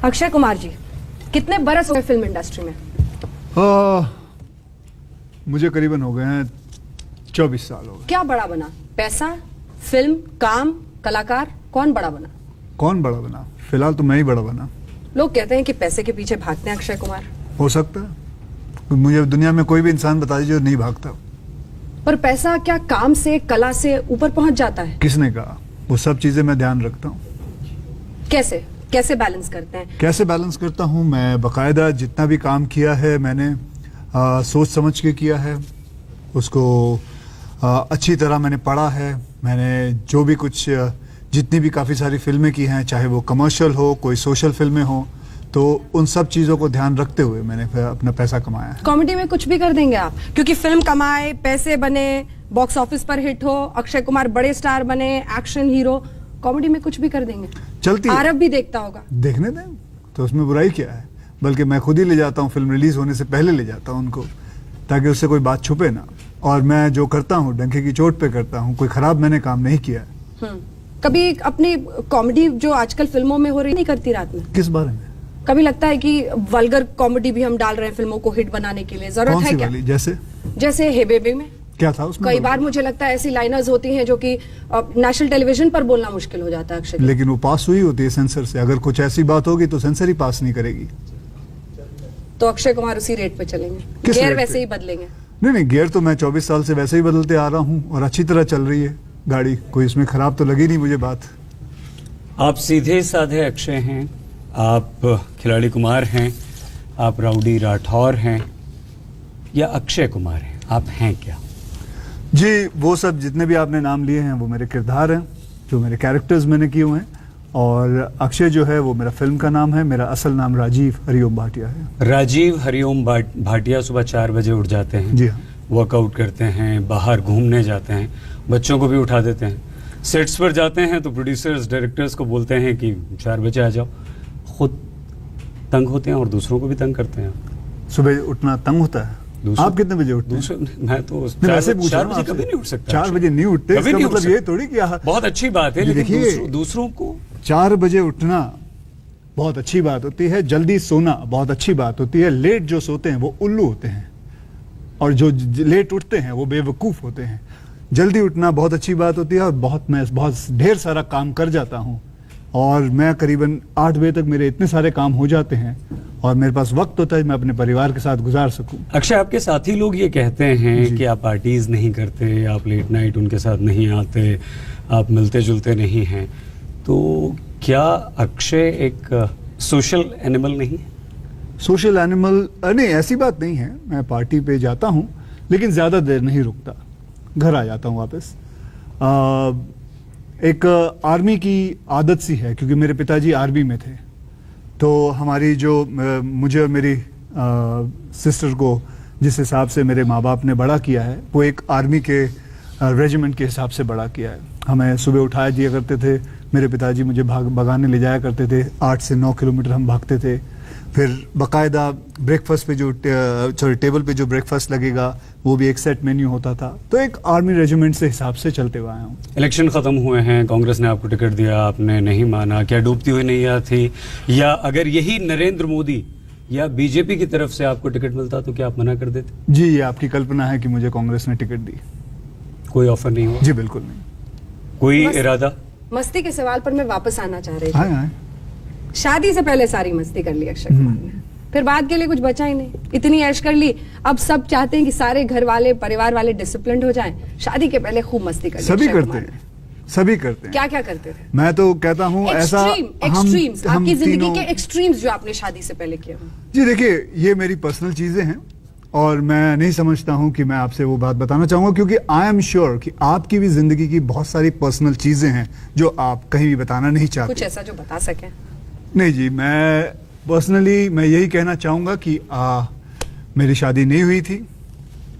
अक्षय कुमार जी, कितने बरस हो गए फिल्म इंडस्ट्री में? मुझे करीबन हो गए हैं 24 साल हो गए। क्या बड़ा बना? पैसा, फिल्म, काम, कलाकार, कौन बड़ा बना? कौन बड़ा बना? फिलहाल तो मैं ही बड़ा बना। लोग कहते हैं कि पैसे के पीछे भागते हैं अक्षय कुमार। हो सकता है, मुझे दुनिया में कोई भी इंसान बता दीजिए जो नहीं भागता। पर पैसा क्या काम से, कला से ऊपर पहुंच जाता है? किसने कहा? वो सब चीजें मैं ध्यान रखता हूँ। कैसे कैसे बैलेंस करते हैं? कैसे बैलेंस करता हूँ? मैं बकायदा जितना भी काम किया है मैंने सोच समझ के किया है उसको। अच्छी तरह मैंने पढ़ा है। मैंने जो भी कुछ जितनी भी काफ़ी सारी फिल्में की हैं, चाहे वो कमर्शियल हो, कोई सोशल फिल्में हो, तो उन सब चीज़ों को ध्यान रखते हुए मैंने अपना पैसा कमाया है। कॉमेडी में कुछ भी कर देंगे आप, क्योंकि फिल्म कमाए, पैसे बने, बॉक्स ऑफिस पर हिट हो, अक्षय कुमार बड़े स्टार बने, एक्शन हीरो, कॉमेडी में कुछ भी कर देंगे। चलती है। आरब भी देखता होगा। देखने दें, तो उसमें बुराई क्या है? बल्कि मैं खुद ही ले जाता हूँ, फिल्म रिलीज होने से पहले ले जाता हूँ उनको, ताकि उससे कोई बात छुपे ना। और मैं जो करता हूँ डंके की चोट पे करता हूँ, कोई खराब मैंने काम नहीं किया है। कभी अपनी कॉमेडी जो आजकल फिल्मों में हो रही नहीं करती रात में? किस बारे में? कभी लगता है कि वल्गर कॉमेडी भी हम डाल रहे हैं फिल्मों को हिट बनाने के लिए, जरूरत है क्या? जैसे हे बेबी में क्या था उसमें? कई बार मुझे लगता है ऐसी लाइनर्स होती हैं जो कि नेशनल टेलीविजन पर बोलना मुश्किल हो जाता है अक्षय। लेकिन वो पास हुई होती है सेंसर से। अगर कुछ ऐसी बात होगी तो सेंसर ही पास नहीं करेगी। तो अक्षय कुमार उसी रेट पे चलेंगे, गियर वैसे ही बदलेंगे? नहीं, गियर तो मैं 24 साल से वैसे ही बदलते आ रहा हूँ और अच्छी तरह चल रही है गाड़ी। कोई इसमें खराब तो लगी नहीं मुझे बात। आप सीधे साधे अक्षय हैं, आप खिलाड़ी कुमार हैं, आप राउडी राठौर हैं, या अक्षय कुमार हैं? आप हैं क्या? जी, वो सब जितने भी आपने नाम लिए हैं वो मेरे किरदार हैं, जो मेरे कैरेक्टर्स मैंने किए हुए हैं। और अक्षय जो है वो मेरा फिल्म का नाम है। मेरा असल नाम राजीव हरिओम भाटिया है। राजीव हरिओम भाटिया सुबह 4 बजे उठ जाते हैं। जी हाँ। वर्कआउट करते हैं, बाहर घूमने जाते हैं, बच्चों को भी उठा देते हैं। सेट्स पर जाते हैं तो प्रोड्यूसर्स डायरेक्टर्स को बोलते हैं कि 4 बजे आ जाओ। खुद तंग होते हैं और दूसरों को भी तंग करते हैं। सुबह उठना तंग होता है? आप कितने बजे उठते हैं? मैं तो वैसे पूछ रहा हूं, 4 बजे कभी नहीं उठ सकता। 4 बजे नहीं उठते, कभी इसका नहीं मतलब ये थोड़ी कि बहुत अच्छी बात है, लेकिन दूसरों को 4 बजे उठना बहुत अच्छी बात होती है। जल्दी सोना बहुत अच्छी बात होती है। लेट जो सोते हैं वो उल्लू होते हैं, और जो लेट उठते हैं वो बेवकूफ होते हैं। जल्दी उठना बहुत अच्छी बात होती है। और मैं बहुत ढेर सारा काम कर जाता हूँ, और मैं करीबन 8 बजे तक मेरे इतने सारे काम हो जाते हैं और मेरे पास वक्त होता है मैं अपने परिवार के साथ गुजार सकूं। अक्षय, आपके साथी लोग ये कहते हैं कि आप पार्टीज नहीं करते, आप लेट नाइट उनके साथ नहीं आते, आप मिलते जुलते नहीं हैं, तो क्या अक्षय एक सोशल एनिमल नहीं है? सोशल एनिमल नहीं, ऐसी बात नहीं है। मैं पार्टी पे जाता हूँ, लेकिन ज़्यादा देर नहीं रुकता, घर आ जाता हूँ वापस। एक आर्मी की आदत सी है, क्योंकि मेरे पिताजी आर्मी में थे। तो हमारी जो मुझे और मेरी सिस्टर को जिस हिसाब से मेरे माँ बाप ने बड़ा किया है, वो एक आर्मी के रेजिमेंट के हिसाब से बड़ा किया है। हमें सुबह उठाया दिया करते थे, मेरे पिताजी मुझे भगाने ले जाया करते थे। 8 से 9 किलोमीटर हम भागते थे। फिर बाकायदा ब्रेकफास्ट पे जो टेबल पे जो ब्रेकफास्ट लगेगा वो भी एक सेट मेन्यू होता था। तो एक आर्मी रेजिमेंट से हिसाब से चलते हुए आया हूँ। इलेक्शन खत्म हुए हैं, कांग्रेस ने आपको टिकट दिया, आपने नहीं माना। क्या डूबती हुई नैया थी, या अगर यही नरेंद्र मोदी या बीजेपी की तरफ से आपको टिकट मिलता तो क्या आप मना कर देते? जी, ये आपकी कल्पना है कि मुझे कांग्रेस ने टिकट दी। कोई ऑफर नहीं हुआ? जी बिल्कुल नहीं। कोई इरादा? मस्ती के सवाल पर मैं वापस आना चाह रही थी। शादी से पहले सारी मस्ती कर ली अक्षय कुमार ने, फिर बाद के लिए कुछ बचा ही नहीं। इतनी ऐश कर ली, अब सब चाहते हैं कि सारे घर वाले, परिवार वाले डिसिप्लिन्ड हो जाएं। शादी के पहले खूब मस्ती कर ली। सभी करते हैं, सभी करते हैं। क्या क्या करते थे? मैं तो कहता हूँ ऐसा एक्सट्रीम्स, आपकी जिंदगी के एक्सट्रीम्स जो आपने शादी से पहले किए। जी देखिए, ये मेरी पर्सनल चीजें हैं और मैं नहीं समझता हूँ कि मैं आपसे वो बात बताना चाहूंगा, क्योंकि आई एम श्योर कि आपकी भी जिंदगी की बहुत सारी पर्सनल चीजें हैं जो आप कहीं भी बताना नहीं चाहते। कुछ ऐसा जो बता सकें? नहीं जी, मैं पर्सनली मैं यही कहना चाहूँगा कि मेरी शादी नहीं हुई थी।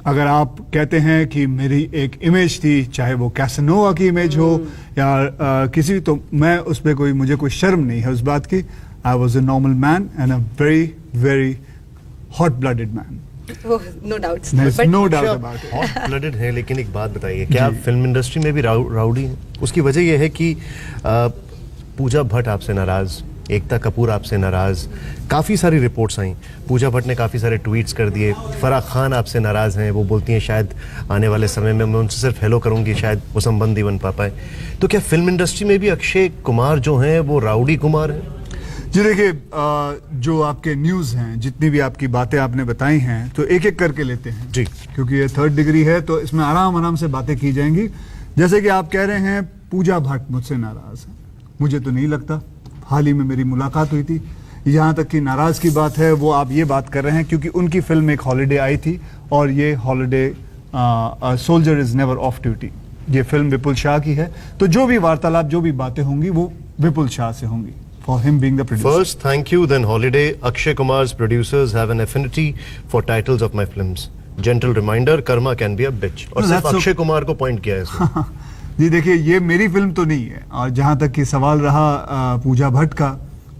अगर आप कहते हैं कि मेरी एक इमेज थी, चाहे वो कैसनोवा की इमेज हो या किसी भी, तो मैं उस पर मुझे कोई शर्म नहीं है उस बात की। I was a normal man and a very very hot blooded man. No doubts, no doubt about it. Hot blooded है, लेकिन एक बात बताइए, क्या आप फिल्म इंडस्ट्री में भी राउडी हैं? उसकी वजह यह है कि पूजा भट्ट आपसे नाराज एकता कपूर आपसे नाराज, काफ़ी सारी रिपोर्ट्स आई, पूजा भट्ट ने काफ़ी सारे ट्वीट्स कर दिए, फराह खान आपसे नाराज़ हैं, वो बोलती हैं शायद आने वाले समय में मैं उनसे सिर्फ हेलो करूंगी, शायद वो संबंध नहीं बन पाए। तो क्या फिल्म इंडस्ट्री में भी अक्षय कुमार जो हैं वो राउडी कुमार हैं? जी देखिए, जो आपके न्यूज़ हैं, जितनी भी आपकी बातें आपने बताई हैं, तो एक एक करके लेते हैं जी, क्योंकि ये 3rd डिग्री है तो इसमें आराम आराम से बातें की जाएंगी। जैसे कि आप कह रहे हैं पूजा भट्ट मुझसे नाराज है, मुझे तो नहीं लगता। हाल ही में मेरी मुलाकात हुई थी। यहाँ तक कि नाराज की बात है वो आप ये बात कर रहे हैं क्योंकि उनकी फिल्म एक हॉलिडे आई थी और ये holiday soldier is never of duty, ये फिल्म विपुल शाह की है। तो जो भी वार्तालाप, जो भी बातें होंगी वो विपुल शाह से होंगी, for him being the producer. First, thank you, then holiday. Akshay Kumar's producers have an affinity for titles of my films. Gentle reminder, karma can be a bitch. और No, सिर्फ that's अक्षय कुमार को पॉइंट किया है इसमें। जी देखिए, ये मेरी film तो नहीं है। और जहाँ तक कि सवाल रहा पूजा भट्ट का,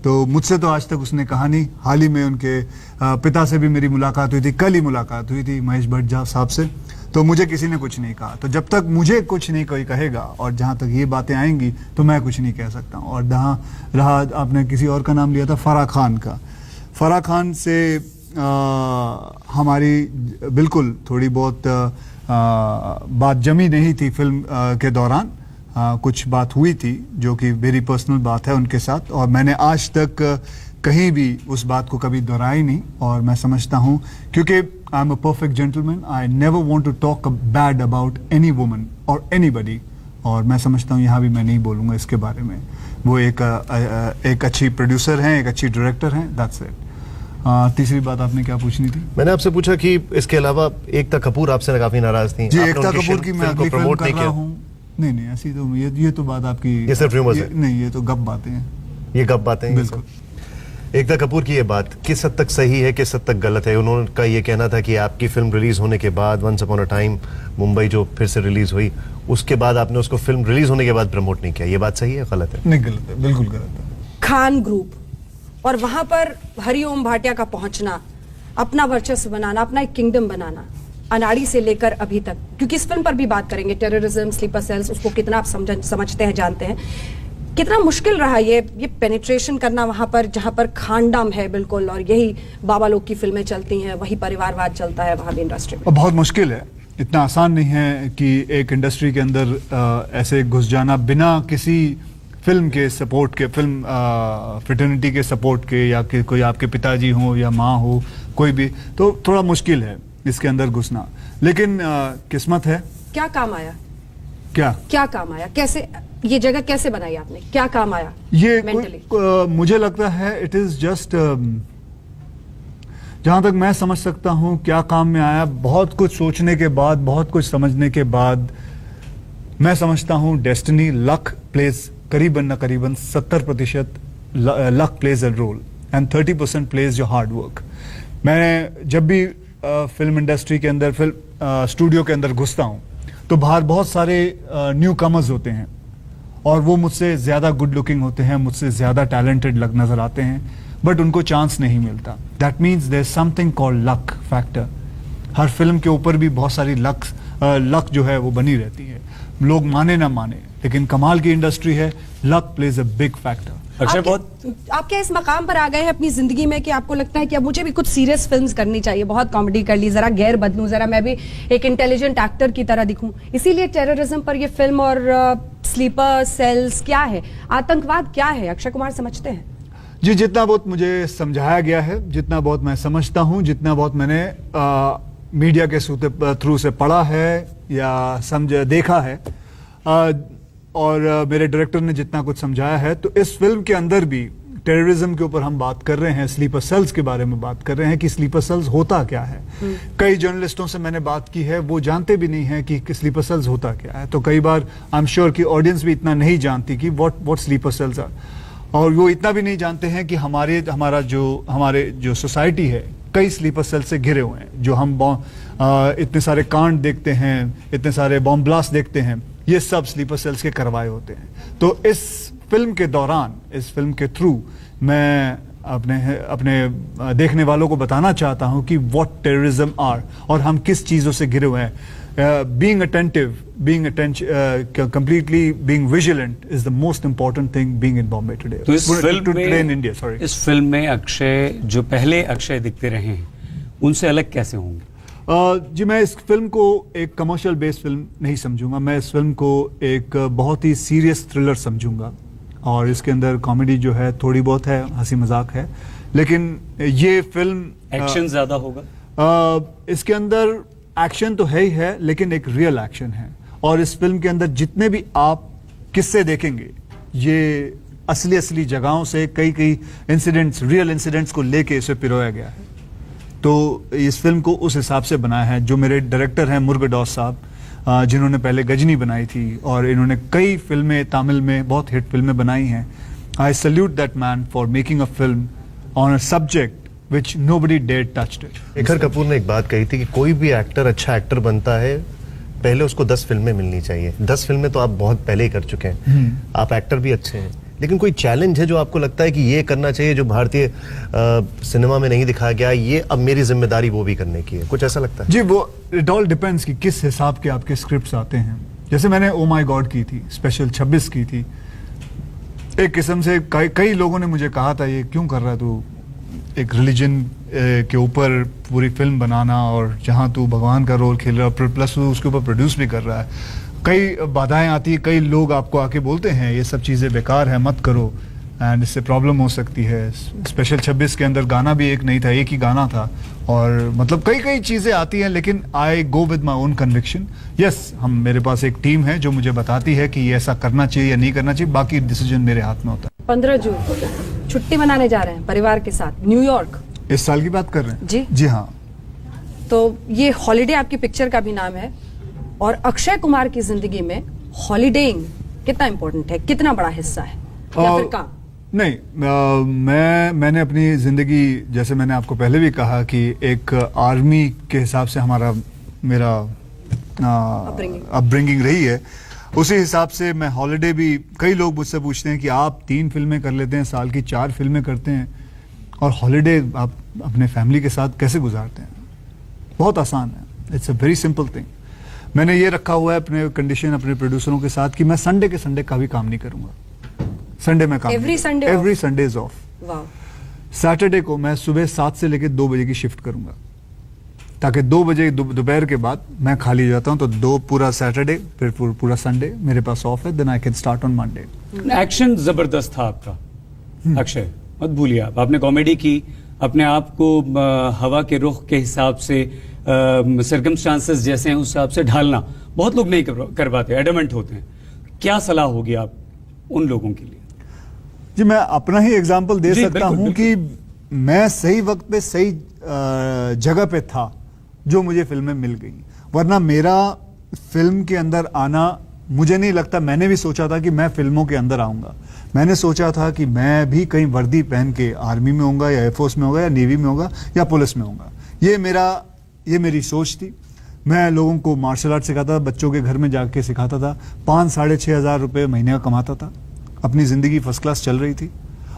तो मुझसे तो आज तक उसने कहा नहीं। हाल ही में उनके पिता से भी मेरी मुलाकात हुई थी, कल ही मुलाकात हुई थी महेश भट्ट साहब से, तो मुझे किसी ने कुछ नहीं कहा। तो जब तक मुझे कुछ नहीं कोई कहेगा और जहाँ तक ये बातें आएंगी तो मैं कुछ नहीं कह सकता हूँ। और जहाँ रहा, आपने किसी और का नाम लिया था, फराह खान का। फराह खान से हमारी बिल्कुल थोड़ी बहुत बात जमी नहीं थी फिल्म के दौरान। कुछ बात हुई थी जो कि वेरी पर्सनल बात है उनके साथ, और मैंने आज तक कहीं भी उस बात को कभी दोहराई नहीं। और मैं समझता हूँ, क्योंकि I am a perfect gentleman, I never want to talk bad about any woman और एनीबॉडी, और मैं समझता हूँ यहाँ भी मैं नहीं बोलूँगा इसके बारे में। वो एक अच्छी प्रोड्यूसर हैं, एक अच्छी डायरेक्टर हैं, दैट्स इट। तीसरी बात आपने क्या पूछनी थी? मैंने आपसे पूछा कि इसके अलावा एकता कपूर आपसे काफी नाराज थी। जी, आपने एकता उनकी कपूर की मैं अगली फिल्म प्रमोट कर नहीं रहा किया। हूँ। नहीं ऐसी तो ये तो बात आपकी, ये सिर्फ rumors है। नहीं, ये तो गप बातें हैं। ये गप बातें हैं। बिल्कुल। एकता कपूर की ये बात किस हद तक सही है, किस हद तक गलत है? उन्होंने ये कहना था कि आपकी फिल्म रिलीज होने के बाद, once upon a time Mumbai जो फिर से रिलीज हुई, उसके बाद आपने उसको फिल्म रिलीज होने के बाद प्रमोट नहीं किया। ये बात सही है, गलत है? नहीं, गलत है, बिल्कुल गलत है। खान ग्रुप और वहां पर हरिओम भाटिया का पहुंचना, अपना वर्चस्व बनाना, अपना एक किंगडम बनाना, अनाड़ी से लेकर अभी तक, क्योंकि इस फिल्म पर भी बात करेंगे, टेररिज्म, स्लीपर सेल्स, उसको कितना आप समझते हैं, जानते हैं, कितना मुश्किल रहा ये पेनिट्रेशन करना वहां पर जहां पर खानदाम है बिल्कुल, और यही बाबा लोग की फिल्में चलती हैं, वही परिवारवाद चलता है वहां भी इंडस्ट्री में। और बहुत मुश्किल है, इतना आसान नहीं है कि एक इंडस्ट्री के अंदर ऐसे घुस जाना बिना किसी फिल्म के सपोर्ट के, फिल्म फ्रेटर्निटी के सपोर्ट के, या कि कोई आपके पिताजी हो या माँ हो, कोई भी, तो थोड़ा मुश्किल है इसके अंदर घुसना। लेकिन किस्मत है। क्या काम आया? क्या काम आया? कैसे ये जगह कैसे बनाई आपने? क्या काम आया ये मेंटली? मुझे लगता है इट इज जस्ट, जहां तक मैं समझ सकता हूं क्या काम में आया, बहुत कुछ सोचने के बाद, बहुत कुछ समझने के बाद, मैं समझता हूं डेस्टिनी, लक प्लेज करीबन 70% luck plays a role and 30% plays your hard work. मैं जब भी फिल्म इंडस्ट्री के अंदर, फिल्म स्टूडियो के अंदर घुसता हूं तो बाहर बहुत सारे न्यू कमर्स होते हैं और वो मुझसे ज़्यादा गुड लुकिंग होते हैं, मुझसे ज़्यादा टैलेंटेड नज़र आते हैं, बट उनको चांस नहीं मिलता। That means there is something called luck factor. हर फिल्म के ऊपर भी बहुत सारी लक जो है वो बनी रहती है, लोग माने ना माने, लेकिन कमाल की इंडस्ट्री है, luck plays a big factor. आप क्या इस मकाम पर आ गए हैं अपनी जिंदगी में कि आपको लगता है कि अब मुझे भी कुछ सीरियस फिल्म्स करनी चाहिए, बहुत कॉमेडी कर ली, जरा गैर बदलूं, जरा मैं भी एक इंटेलिजेंट एक्टर की तरह दिखूं, इसीलिए टेररिज्म पर ये फिल्म और स्लीपर सेल्स क्या है, आतंकवाद क्या है, अक्षय कुमार समझते हैं? जी, जितना बहुत मुझे समझाया गया है, जितना बहुत मैं समझता हूं, जितना बहुत मैंने मीडिया के थ्रू से पढ़ा है या देखा है, और मेरे डायरेक्टर ने जितना कुछ समझाया है, तो इस फिल्म के अंदर भी टेररिज्म के ऊपर हम बात कर रहे हैं, स्लीपर सेल्स के बारे में बात कर रहे हैं कि स्लीपर सेल्स होता क्या है। कई जर्नलिस्टों से मैंने बात की है, वो जानते भी नहीं है कि स्लीपर सेल्स होता क्या है। तो कई बार आई एम श्योर कि ऑडियंस भी इतना नहीं जानती कि व्हाट स्लीपर सेल्स आर, और वो इतना भी नहीं जानते हैं कि हमारे जो सोसाइटी है कई स्लीपर सेल से घिरे हुए हैं। जो हम इतने सारे कांड देखते हैं, इतने सारे बॉम्ब ब्लास्ट देखते हैं, ये सब स्लीपर सेल्स के करवाए होते हैं। तो इस फिल्म के दौरान, इस फिल्म के थ्रू मैं अपने देखने वालों को बताना चाहता हूं कि व्हाट टेररिज्म आर और हम किस चीज़ों से घिरे हुए हैं। being attentive, completely being vigilant is the most important thing being in Bombay today. तो इस फिल्म today in में India, sorry. इस फिल्म में अक्षय जो पहले अक्षय दिखते रहे हैं उनसे अलग कैसे होंगे? जी मैं इस फिल्म को एक कमर्शियल बेस्ड फिल्म नहीं समझूंगा, मैं इस फिल्म को एक बहुत ही सीरियस थ्रिलर समझूंगा और इसके अंदर कॉमेडी जो है थोड़ी बहुत है, हंसी मजाक है, लेकिन ये फिल्म एक्शन ज्यादा होगा? इसके अंदर एक्शन तो है ही है लेकिन एक रियल एक्शन है और इस फिल्म के अंदर जितने भी आप किस्से देखेंगे ये असली जगहों से कई इंसिडेंट्स, रियल इंसिडेंट्स को लेके इसे पिरोया गया है। तो इस फिल्म को उस हिसाब से बनाया है। जो मेरे डायरेक्टर हैं मुरुगदास साहब, जिन्होंने पहले गजनी बनाई थी और इन्होंने कई फिल्में तमिल में बहुत हिट फिल्में बनाई हैं। I salute that man for making a film on a subject which nobody dared touched it. Shekhar Kapur ने एक बात कही थी कि कोई भी एक्टर अच्छा एक्टर बनता है पहले उसको 10 फिल्में मिलनी चाहिए। 10 फिल्में तो आप बहुत पहले ही कर चुके हैं, आप एक्टर भी अच्छे हैं, लेकिन कोई चैलेंज है जो आपको लगता है कि ये करना चाहिए जो भारतीय सिनेमा में नहीं दिखाया गया, ये अब मेरी जिम्मेदारी वो भी करने की है, कुछ ऐसा लगता है? जी वो इट ऑल डिपेंड्स कि किस हिसाब के आपके स्क्रिप्ट्स आते हैं। जैसे मैंने ओ माय गॉड की थी, स्पेशल 26 की थी, एक किस्म से कई लोगों ने मुझे कहा था ये क्यों कर रहा है तू, एक रिलीजन के ऊपर पूरी फिल्म बनाना और जहाँ तू भगवान का रोल खेल रहा है प्लस तू उसके ऊपर प्रोड्यूस भी कर रहा है, कई बाधाएं आती है, कई लोग आपको आके बोलते हैं ये सब चीज़ें बेकार है मत करो एंड इससे प्रॉब्लम हो सकती है। स्पेशल 26 के अंदर गाना भी एक नहीं था, एक ही गाना था और मतलब कई चीज़ें आती हैं, लेकिन I go with my own conviction. Yes, मेरे पास एक टीम है जो मुझे बताती है कि ये ऐसा करना चाहिए या नहीं करना चाहिए, बाकी डिसीजन मेरे हाथ में होता है। 15 जून छुट्टी मनाने जा रहे हैं परिवार के साथ न्यूयॉर्क। इस साल की बात कर रहे हैं? जी हाँ। तो ये हॉलिडे आपकी पिक्चर का भी नाम है और अक्षय कुमार की जिंदगी में हॉलिडेइंग कितना इंपॉर्टेंट है, कितना बड़ा हिस्सा है या फिर काम? नहीं, मैंने अपनी जिंदगी, जैसे मैंने आपको पहले भी कहा कि एक आर्मी के हिसाब से मेरा अपब्रिंगिंग रही है, उसी हिसाब से मैं हॉलिडे भी, कई लोग मुझसे पूछते हैं कि आप 3 फिल्में कर लेते हैं साल की, 4 फिल्में करते हैं और हॉलिडे आप अपने फैमिली के साथ कैसे गुजारते हैं? बहुत आसान है, it's a very simple thing. मैंने ये रखा हुआ है अपने कंडीशन अपने प्रोड्यूसरों के साथ कि मैं संडे के संडे का भी काम नहीं करूंगा। संडे में काम, every Sunday is of. Saturday को मैं सुबह 7 से लेकर 2 बजे की शिफ्ट करूंगा ताकि 2 बजे दोपहर के बाद मैं खाली हो जाता हूं, तो पूरा सैटरडे फिर पूरा संडे मेरे पास ऑफ है, then I can start on Monday. Action जबरदस्त था आपका अक्षय, मत भूलिए आपने कॉमेडी की, अपने आप को हवा के रुख के हिसाब से, सर्कमस्टांसेस जैसे हैं उस हिसाब से ढालना बहुत लोग नहीं कर पाते, एडमेंट होते हैं। क्या सलाह होगी आप उन लोगों के लिए? जी मैं अपना ही एग्जांपल दे सकता हूं कि मैं सही वक्त पे सही जगह पे था जो मुझे फिल्में मिल गई, वरना मेरा फिल्म के अंदर आना, मुझे नहीं लगता, मैंने भी सोचा था कि मैं फिल्मों के अंदर आऊंगा, मैंने सोचा था कि मैं भी कहीं वर्दी पहन के आर्मी में होऊंगा या एयरफोर्स में होगा या नेवी में होगा या पुलिस में होगा, ये मेरी सोच थी। मैं लोगों को मार्शल आर्ट सिखाता था, बच्चों के घर में जाके सिखाता था, 5-6.5 हज़ार रुपये महीने का कमाता था, अपनी ज़िंदगी फर्स्ट क्लास चल रही थी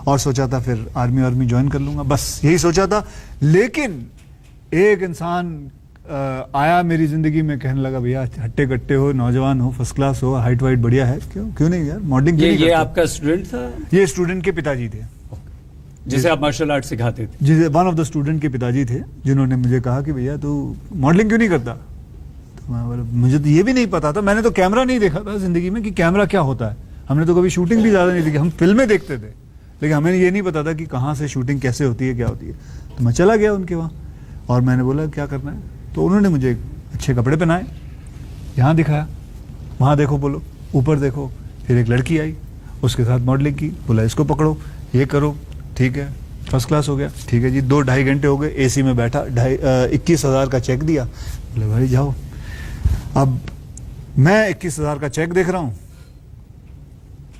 और सोचा था फिर आर्मी ज्वाइन कर लूँगा, बस यही सोचा था। लेकिन एक इंसान आया मेरी ज़िंदगी में, कहने लगा भैया हट्टे कट्टे हो, नौजवान हो, फर्स्ट क्लास हो, हाइट वाइट बढ़िया है, क्यों नहीं यार मॉडलिंग। ये आपका स्टूडेंट था? ये स्टूडेंट के पिताजी थे जिसे आप मार्शल आर्ट सिखाते थे? जिसे वन ऑफ द स्टूडेंट के पिताजी थे जिन्होंने मुझे कहा कि भैया तू मॉडलिंग क्यों नहीं करता। तो मैं बोला मुझे तो ये भी नहीं पता था, मैंने तो कैमरा नहीं देखा था जिंदगी में कि कैमरा क्या होता है, हमने तो कभी शूटिंग भी ज़्यादा नहीं देखी, हम फिल्में देखते थे लेकिन हमें ये नहीं पता था कि कहाँ से शूटिंग कैसे होती है, क्या होती है। तो मैं चला गया उनके वहाँ और मैंने बोला क्या करना है, तो उन्होंने मुझे अच्छे कपड़े पहनाए, यहाँ दिखाया, वहाँ देखो बोलो, ऊपर देखो, फिर एक लड़की आई उसके साथ मॉडलिंग की, बोला इसको पकड़ो, ये करो, ठीक है, फर्स्ट क्लास हो गया, ठीक है जी। 2-2.5 घंटे हो गए, एसी में बैठा, 21,000 का चेक दिया, बोले भाई जाओ। अब मैं 21,000 का चेक देख रहा हूँ,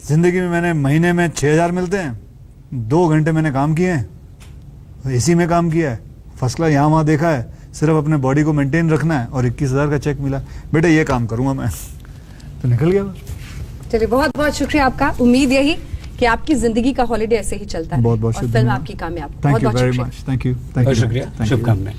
जिंदगी में मैंने महीने में 6,000 मिलते हैं, 2 घंटे मैंने काम किए हैं, एसी में काम किया है, फर्स्ट क्लास यहाँ वहाँ देखा है, सिर्फ अपने बॉडी को मेंटेन रखना है और 21,000 का चेक मिला, बेटा ये काम करूँगा मैं, तो निकल गया। चलिए बहुत बहुत शुक्रिया आपका, उम्मीद यही कि आपकी जिंदगी का हॉलिडे ऐसे ही चलता है बहुत बहुत और फिल्म आपकी कामयाब। Thank you very much, thank you, शुक्रिया, शुभकामनाएं।